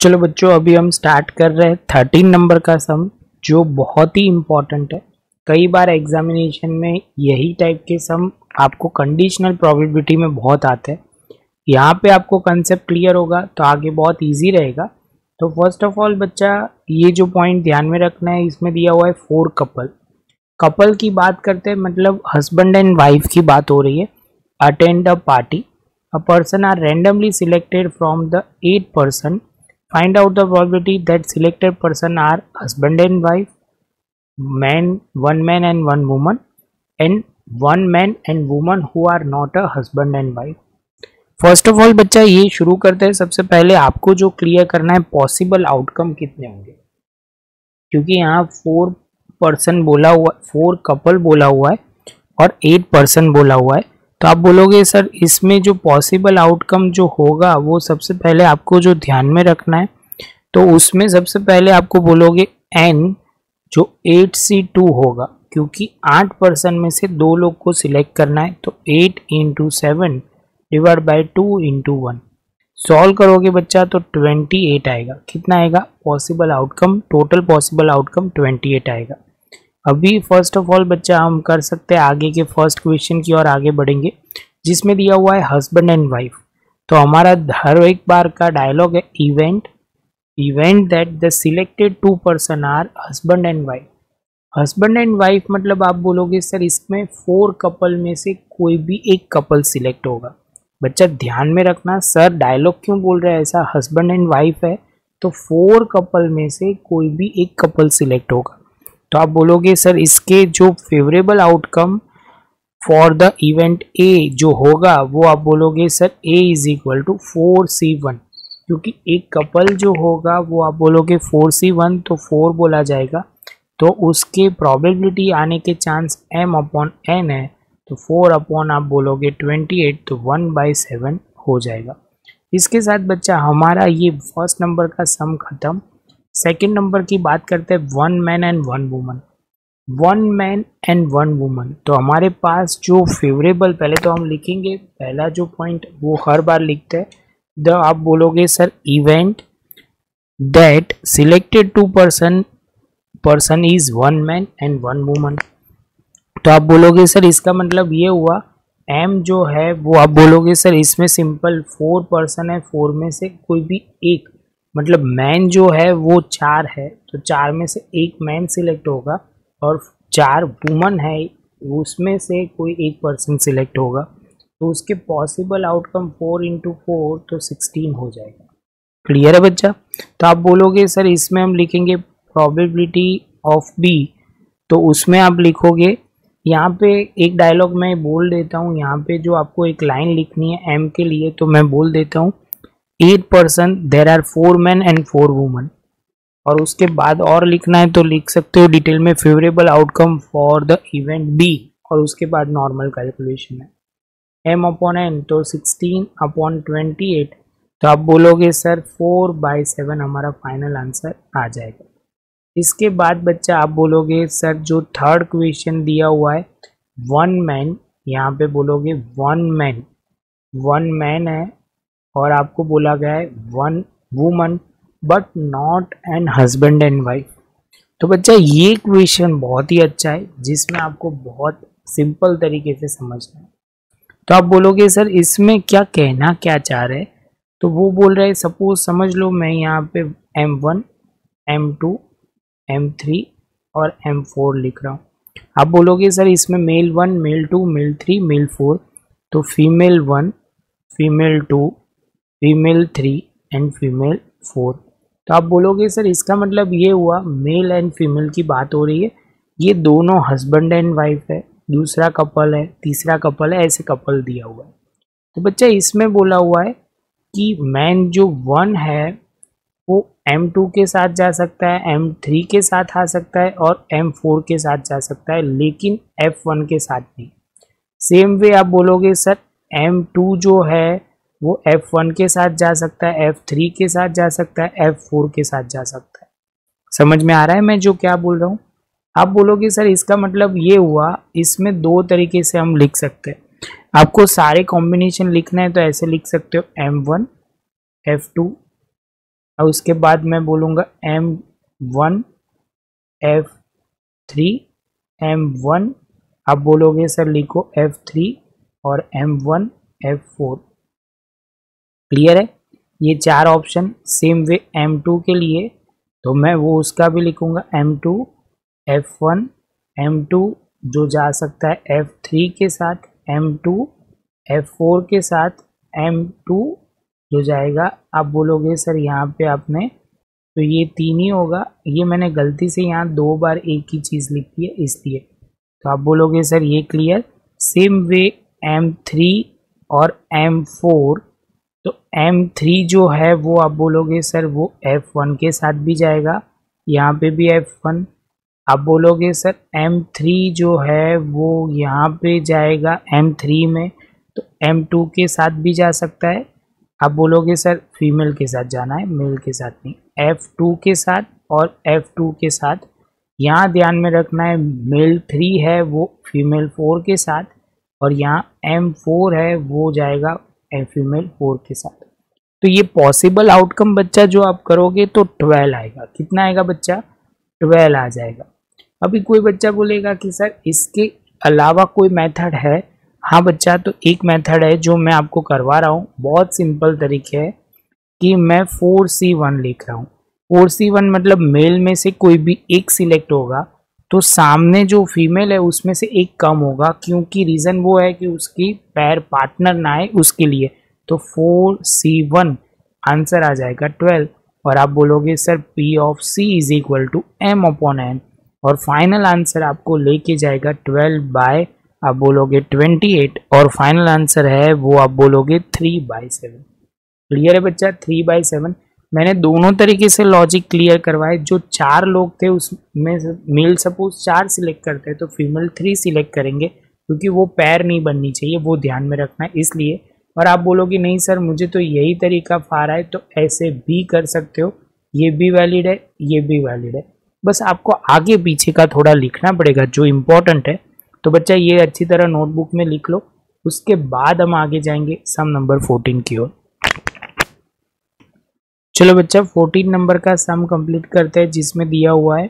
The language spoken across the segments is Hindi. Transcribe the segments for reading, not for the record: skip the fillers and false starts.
चलो बच्चों, अभी हम स्टार्ट कर रहे हैं 13 नंबर का सम, जो बहुत ही इम्पोर्टेंट है। कई बार एग्जामिनेशन में यही टाइप के सम आपको कंडीशनल प्रोबेबिलिटी में बहुत आते हैं। यहाँ पे आपको कंसेप्ट क्लियर होगा तो आगे बहुत इजी रहेगा। तो फर्स्ट ऑफ ऑल बच्चा, ये जो पॉइंट ध्यान में रखना है, इसमें दिया हुआ है 4 कपल की बात करते हैं, मतलब हस्बैंड एंड वाइफ की बात हो रही है। Attend a party, a person are randomly selected from the 8 person, find out the probability that selected person are husband and wife, one man and one woman, and one man and woman who are not a husband and wife. First of all बच्चा, ये शुरू करते हैं। सबसे पहले आपको जो क्लियर करना है, पॉसिबल आउटकम कितने होंगे, क्योंकि यहाँ 4 पर्सन बोला हुआ, 4 कपल बोला हुआ है और 8 पर्सन बोला हुआ है। तो आप बोलोगे सर इसमें जो पॉसिबल आउटकम जो होगा वो सबसे पहले आपको जो ध्यान में रखना है, तो उसमें सबसे पहले आपको बोलोगे n जो 8C2 होगा, क्योंकि 8 पर्सन में से 2 लोग को सिलेक्ट करना है। तो 8 × 7 डिवाइड बाई 2 × 1 सॉल्व करोगे बच्चा तो 28 आएगा। कितना आएगा possible outcome? Total possible outcome 28 आएगा। अभी फर्स्ट ऑफ ऑल बच्चा हम कर सकते हैं आगे के फर्स्ट क्वेश्चन की ओर आगे बढ़ेंगे, जिसमें दिया हुआ है हस्बैंड एंड वाइफ। तो हमारा हर एक बार का डायलॉग है event that the selected 2 person are husband and wife. Husband and wife मतलब आप बोलोगे सर इसमें 4 कपल में से कोई भी एक कपल सिलेक्ट होगा। बच्चा ध्यान में रखना, सर डायलॉग क्यों बोल रहे हैं ऐसा, हस्बैंड एंड वाइफ है तो 4 कपल में से कोई भी एक कपल सिलेक्ट होगा। तो आप बोलोगे सर इसके जो favourable outcome for the event A जो होगा वो आप बोलोगे सर A = 4C1, क्योंकि एक कपल जो होगा वो आप बोलोगे 4C1 तो 4 बोला जाएगा, तो उसके प्रोबेबिलिटी आने के चांस m/n है, तो 4 आप बोलोगे 28, तो 1/7 हो जाएगा। इसके साथ बच्चा हमारा ये फर्स्ट नंबर का सम खत्म। सेकंड नंबर की बात करते हैं, 1 man and 1 woman. 1 man and 1 woman, तो हमारे पास जो फेवरेबल, पहले तो हम लिखेंगे पहला जो पॉइंट वो हर बार लिखते हैं, आप बोलोगे sir event that selected 2 person is 1 man and 1 woman. तो आप बोलोगे सर इसका मतलब ये हुआ m जो है वो आप बोलोगे सर इसमें सिंपल 4 पर्सन है, 4 में से कोई भी एक, मतलब मैन जो है वो 4 है तो 4 में से एक मैन सिलेक्ट होगा, और 4 वुमन है उसमें से कोई एक पर्सन सिलेक्ट होगा। तो उसके पॉसिबल आउटकम 4 × 4 तो 16 हो जाएगा। क्लियर है बच्चा? तो आप बोलोगे सर इसमें हम लिखेंगे प्रोबेबिलिटी ऑफ B, तो उसमें आप लिखोगे, यहाँ पे एक डायलॉग मैं बोल देता हूँ, यहाँ पे जो आपको एक लाइन लिखनी है M के लिए, तो मैं बोल देता हूँ 8 person there are 4 man and 4 woman, और उसके बाद और लिखना है तो लिख सकते हो डिटेल में favourable outcome for the event B, और उसके बाद नॉर्मल कैलकुलेशन है m/n, तो 16/28, तो आप बोलोगे सर 4/7 हमारा फाइनल आंसर आ जाएगा। इसके बाद बच्चा आप बोलोगे सर जो थर्ड क्वेश्चन दिया हुआ है 1 मैन, यहाँ पे बोलोगे 1 मैन है और आपको बोला गया है 1 woman but not an husband and wife. तो बच्चा ये क्वेश्चन बहुत ही अच्छा है, जिसमें आपको बहुत सिंपल तरीके से समझना है। तो आप बोलोगे सर इसमें क्या कहना क्या चाह रहे हैं, तो वो बोल रहे हैं सपोज समझ लो मैं यहाँ पे M1, M2, M3 और M4 लिख रहा हूँ। आप बोलोगे सर इसमें मेल 1, मेल 2, मेल 3, मेल 4, तो female 1, female 2, female 3 and female 4। तो आप बोलोगे सर इसका मतलब ये हुआ मेल एंड फीमेल की बात हो रही है, ये दोनों हस्बैंड एंड वाइफ है, दूसरा कपल है, तीसरा कपल है, ऐसे कपल दिया हुआ है। तो बच्चा इसमें बोला हुआ है कि मैन जो 1 है वो M2 के साथ जा सकता है, M3 के साथ आ सकता है और M4 के साथ जा सकता है, लेकिन F1 के साथ नहीं। सेम वे आप बोलोगे सर M2 जो है वो F1 के साथ जा सकता है, F3 के साथ जा सकता है, F4 के साथ जा सकता है। समझ में आ रहा है मैं जो क्या बोल रहा हूँ? आप बोलोगे सर इसका मतलब ये हुआ, इसमें 2 तरीके से हम लिख सकते हैं। आपको सारे कॉम्बिनेशन लिखना है तो ऐसे लिख सकते हो M1, F2, और उसके बाद मैं बोलूँगा M1 F3 M1, आप बोलोगे सर लिखो F3 और M1 F4। क्लियर है? ये चार ऑप्शन। सेम वे M2 के लिए तो मैं वो उसका भी लिखूंगा M2 F1 M2 जो जा सकता है F3 के साथ, M2 F4 के साथ, M2 जो जाएगा, आप बोलोगे सर यहाँ पे आपने, तो ये तीन ही होगा। ये मैंने गलती से यहाँ 2 बार एक ही चीज़ लिखी है इसलिए, तो आप बोलोगे सर ये क्लियर। सेम वे M3 और M4, तो M3 जो है वो आप बोलोगे सर वो F1 के साथ भी जाएगा, यहाँ पे भी F1। आप बोलोगे सर M3 जो है वो यहाँ पे जाएगा M3 में, तो M2 के साथ भी जा सकता है। आप बोलोगे सर फीमेल के साथ जाना है, मेल के साथ नहीं, F2 के साथ और F2 के साथ। यहाँ ध्यान में रखना है मेल 3 है वो फीमेल 4 के साथ, और यहाँ M4 है वो जाएगा फीमेल 4 के साथ। तो ये पॉसिबल आउटकम बच्चा जो आप करोगे तो 12 आएगा। कितना आएगा बच्चा? 12 आ जाएगा। अभी कोई बच्चा बोलेगा कि सर इसके अलावा कोई मेथड है? हाँ बच्चा, तो एक मेथड है जो मैं आपको करवा रहा हूँ, बहुत सिंपल तरीके है कि मैं 4C1 लिख रहा हूँ। 4C1 मतलब मेल में से कोई भी एक सिलेक्ट होगा तो सामने जो फीमेल है उसमें से एक कम होगा, क्योंकि रीज़न वो है कि उसकी पैर पार्टनर ना आए उसके लिए। तो 4C1 आंसर आ जाएगा 12, और आप बोलोगे sir P of C is equal to M/N, और फाइनल आंसर आपको लेके जाएगा 12 बाय, आप बोलोगे 28, और फाइनल आंसर है वो आप बोलोगे 3/7। क्लियर है बच्चा? 3/7। मैंने दोनों तरीके से लॉजिक क्लियर करवाए। जो 4 लोग थे उसमें मेल सपोज 4 सिलेक्ट करते हैं तो फीमेल 3 सिलेक्ट करेंगे, क्योंकि वो पैर नहीं बननी चाहिए, वो ध्यान में रखना है इसलिए। और आप बोलोगे नहीं सर मुझे तो यही तरीका फार है, तो ऐसे भी कर सकते हो, ये भी वैलिड है, ये भी वैलिड है। बस आपको आगे पीछे का थोड़ा लिखना पड़ेगा जो इम्पोर्टेंट है। तो बच्चा ये अच्छी तरह नोटबुक में लिख लो, उसके बाद हम आगे जाएंगे सम नंबर 14 की ओर। चलो बच्चा 14 नंबर का सम कंप्लीट करते हैं, जिसमें दिया हुआ है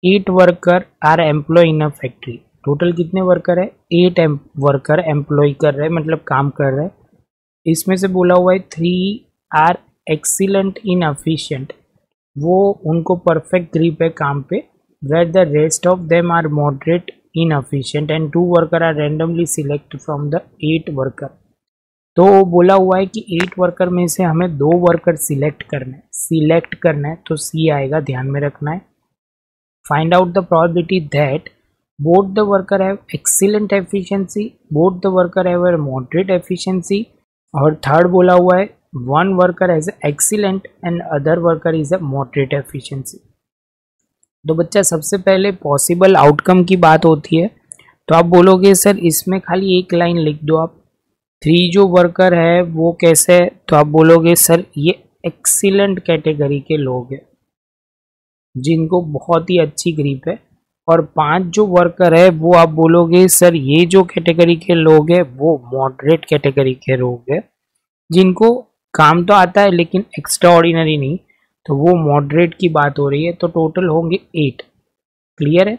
8 worker are employ in a factory. Total कितने वर्कर है? 8 वर्कर एम्प्लॉय कर रहे हैं, मतलब काम कर रहे हैं। इसमें से बोला हुआ है 3 आर एक्सीलेंट इन एफिशिएंट, वो उनको परफेक्ट ग्रिप है काम पे, where the rest of them are moderate in efficient and 2 worker are randomly select from the 8 worker. तो बोला हुआ है कि 8 वर्कर में से हमें 2 वर्कर सिलेक्ट करना है, तो सी आएगा, ध्यान में रखना है। Find out the probability that both the worker have excellent efficiency, both the worker have a moderate efficiency, और थर्ड बोला हुआ है 1 worker has excellent and other worker is a moderate efficiency. तो बच्चा सबसे पहले पॉसिबल आउटकम की बात होती है, तो आप बोलोगे सर इसमें खाली एक लाइन लिख दो आप, 3 जो वर्कर है वो कैसे है, तो आप बोलोगे सर ये एक्सीलेंट कैटेगरी के लोग हैं जिनको बहुत ही अच्छी ग्रिप है, और 5 जो वर्कर है वो आप बोलोगे सर ये जो कैटेगरी के लोग हैं वो मॉडरेट कैटेगरी के लोग हैं जिनको काम तो आता है लेकिन एक्स्ट्रा ऑर्डिनरी नहीं, तो वो मॉडरेट की बात हो रही है। तो टोटल होंगे 8। क्लियर है?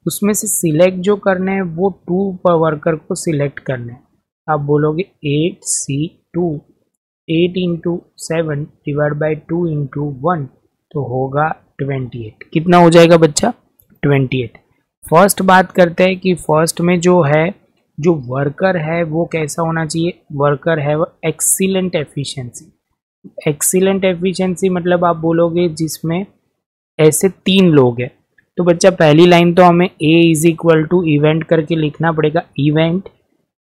उसमें से सिलेक्ट जो करने हैं वो 2 पर वर्कर को सिलेक्ट करना है। आप बोलोगे 8C2, 8 into 7 divide by 2 into 1, तो होगा 28। कितना हो जाएगा बच्चा? 28। फर्स्ट बात करते हैं कि फर्स्ट में जो है जो वर्कर है वो कैसा होना चाहिए? वर्कर है वो एक्सीलेंट एफिशिएंसी। एक्सीलेंट एफिशिएंसी मतलब आप बोलोगे जिसमें ऐसे 3 लोग हैं, तो बच्चा पहली लाइन तो हमें A is equal to event करके लिखना पड़ेगा, event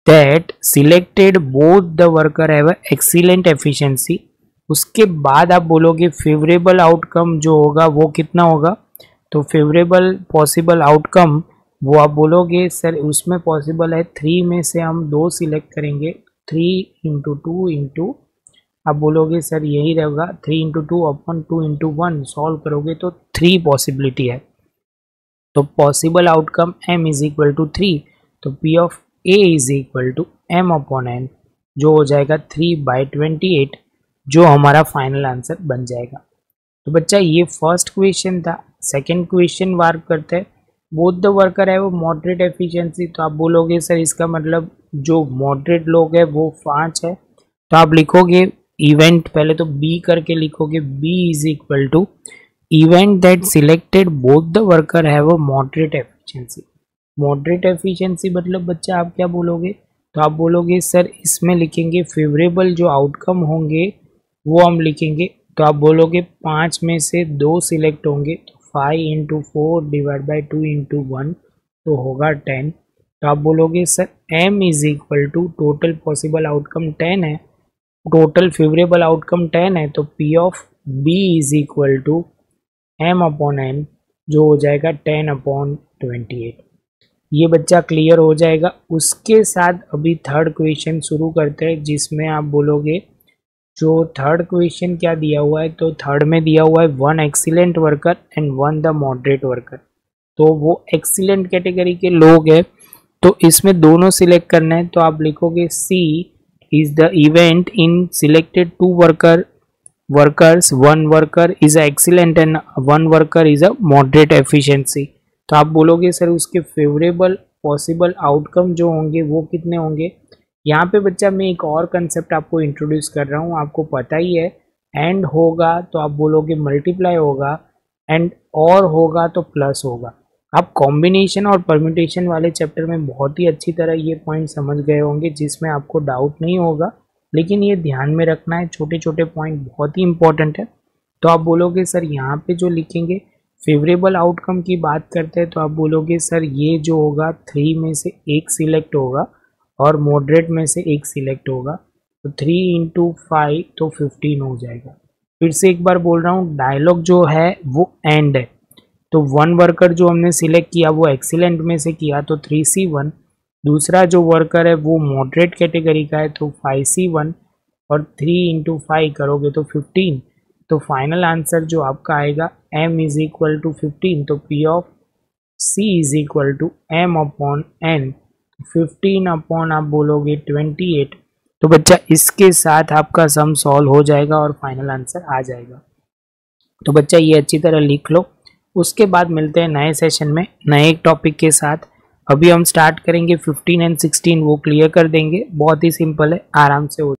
that selected both the worker have excellent efficiency. उसके बाद आप बोलोगे फेवरेबल आउटकम जो होगा वो कितना होगा, तो फेवरेबल पॉसिबल आउटकम वो आप बोलोगे सर उसमें पॉसिबल है 3 में से हम 2 सिलेक्ट करेंगे, 3 इंटू 2 इंटू, आप बोलोगे सर यही रहेगा 3 इंटू 2 अपॉन 2 इंटू 1, सॉल्व करोगे तो 3 पॉसिबिलिटी है। तो possible outcome m is equal to 3, तो P of A is equal to M/N, जो हो जाएगा 3/28, जो हमारा फाइनल आंसर बन जाएगा। तो बच्चा ये फर्स्ट क्वेश्चन था। सेकंड क्वेश्चन वर्क करते हैं, बोथ द वर्कर है वो मॉडरेट एफिशिएंसी। तो आप बोलोगे सर इसका मतलब जो मॉडरेट लोग है वो 5 है, तो आप लिखोगे इवेंट, पहले तो बी करके लिखोगे, B is equal to event that selected both the worker have a moderate efficiency. Moderate efficiency मतलब बच्चा आप क्या बोलोगे, तो आप बोलोगे सर इसमें लिखेंगे फेवरेबल जो आउटकम होंगे वो हम लिखेंगे। तो आप बोलोगे 5 में से 2 सिलेक्ट होंगे, तो 5 इंटू 4 डिवाइड बाई 2 इंटू 1 तो होगा 10। तो आप बोलोगे sir m is equal to total possible outcome 10 है, टोटल फेवरेबल आउटकम 10 है, तो p of b is equal to m upon n जो हो जाएगा 10 अपॉन 28। ये बच्चा क्लियर हो जाएगा। उसके साथ अभी थर्ड क्वेश्चन शुरू करते हैं, जिसमें आप बोलोगे जो थर्ड क्वेश्चन क्या दिया हुआ है, तो थर्ड में दिया हुआ है 1 excellent worker and 1 the moderate worker. तो वो एक्सीलेंट कैटेगरी के लोग हैं, तो इसमें दोनों सिलेक्ट करना है। तो आप लिखोगे C is the event in selected 2 workers, 1 worker is excellent and 1 worker is a moderate efficiency. तो आप बोलोगे सर उसके फेवरेबल पॉसिबल आउटकम जो होंगे वो कितने होंगे। यहाँ पे बच्चा मैं एक और कंसेप्ट आपको इंट्रोड्यूस कर रहा हूँ, आपको पता ही है, एंड होगा तो आप बोलोगे मल्टीप्लाई होगा, एंड और होगा तो प्लस होगा। आप कॉम्बिनेशन और परम्यूटेशन वाले चैप्टर में बहुत ही अच्छी तरह ये पॉइंट समझ गए होंगे, जिसमें आपको डाउट नहीं होगा, लेकिन ये ध्यान में रखना है, छोटे छोटे पॉइंट बहुत ही इंपॉर्टेंट है। तो आप बोलोगे सर यहाँ पे जो लिखेंगे फेवरेबल आउटकम की बात करते हैं, तो आप बोलोगे सर ये जो होगा 3 में से 1 सिलेक्ट होगा और मॉडरेट में से 1 सिलेक्ट होगा, तो 3 इंटू 5 तो 15 हो जाएगा। फिर से एक बार बोल रहा हूँ, डायलॉग जो है वो एंड है। तो 1 वर्कर जो हमने सिलेक्ट किया वो एक्सीलेंट में से किया तो 3C1, दूसरा जो वर्कर है वो मॉडरेट कैटेगरी का है तो 5C1, और 3 इंटू 5 करोगे तो 15। तो फाइनल आंसर जो आपका आएगा m इज इक्वल टू 15, तो p of c is equal to m upon n, 15 upon आप बोलोगे 28। तो बच्चा इसके साथ आपका सम सॉल्व हो जाएगा और फाइनल आंसर आ जाएगा। तो बच्चा ये अच्छी तरह लिख लो। उसके बाद मिलते हैं नए सेशन में नए एक टॉपिक के साथ। अभी हम स्टार्ट करेंगे 15 एंड 16, वो क्लियर कर देंगे, बहुत ही सिंपल है, आराम से हो